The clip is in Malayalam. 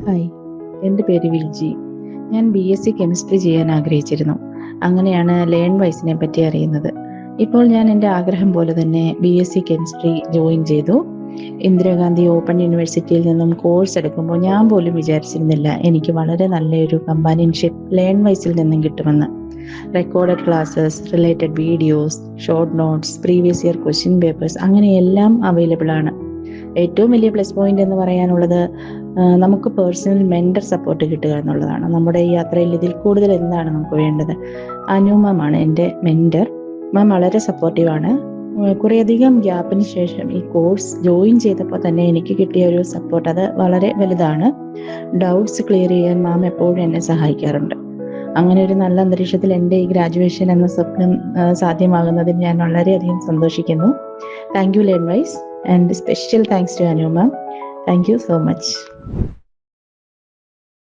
ഹായ്, എൻ്റെ പേര് വിൽജി. ഞാൻ BSc കെമിസ്ട്രി ചെയ്യാൻ ആഗ്രഹിച്ചിരുന്നു. അങ്ങനെയാണ് ലേൺ വൈസിനെ പറ്റി അറിയുന്നത്. ഇപ്പോൾ ഞാൻ എൻ്റെ ആഗ്രഹം പോലെ തന്നെ BSc കെമിസ്ട്രി ജോയിൻ ചെയ്തു. ഇന്ദിരാഗാന്ധി ഓപ്പൺ യൂണിവേഴ്സിറ്റിയിൽ നിന്നും കോഴ്സ് എടുക്കുമ്പോൾ ഞാൻ പോലും വിചാരിച്ചിരുന്നില്ല എനിക്ക് വളരെ നല്ലൊരു കമ്പാനിയൻഷിപ്പ് ലേൺ വൈസിൽ നിന്നും കിട്ടുമെന്ന്. Recorded classes, related videos, short notes, previous year question papers അങ്ങനെ എല്ലാം അവൈലബിൾ ആണ്. ഏറ്റവും വലിയ പ്ലസ് പോയിന്റ് എന്ന് പറയാനുള്ളത് നമുക്ക് പേഴ്സണൽ മെൻറ്റർ സപ്പോർട്ട് കിട്ടുക എന്നുള്ളതാണ്. നമ്മുടെ ഈ യാത്രയിൽ ഇതിൽ കൂടുതൽ എന്താണ് നമുക്ക് വേണ്ടത്? അനു മാം ആണ് എൻ്റെ മെൻറ്റർ. മാം വളരെ സപ്പോർട്ടീവാണ്. കുറേയധികം ഗ്യാപ്പിന് ശേഷം ഈ കോഴ്സ് ജോയിൻ ചെയ്തപ്പോൾ തന്നെ എനിക്ക് കിട്ടിയ ഒരു സപ്പോർട്ട് അത് വളരെ വലുതാണ്. ഡൗട്ട്സ് ക്ലിയർ ചെയ്യാൻ മാം എപ്പോഴും എന്നെ സഹായിക്കാറുണ്ട്. അങ്ങനെ ഒരു നല്ല അന്തരീക്ഷത്തിൽ എൻ്റെ ഈ ഗ്രാജുവേഷൻ എന്ന സ്വപ്നം സാധ്യമാകുന്നതിൽ ഞാൻ വളരെയധികം സന്തോഷിക്കുന്നു. Thank you learn wise, and special thanks to Anu ma'am. Thank you so much.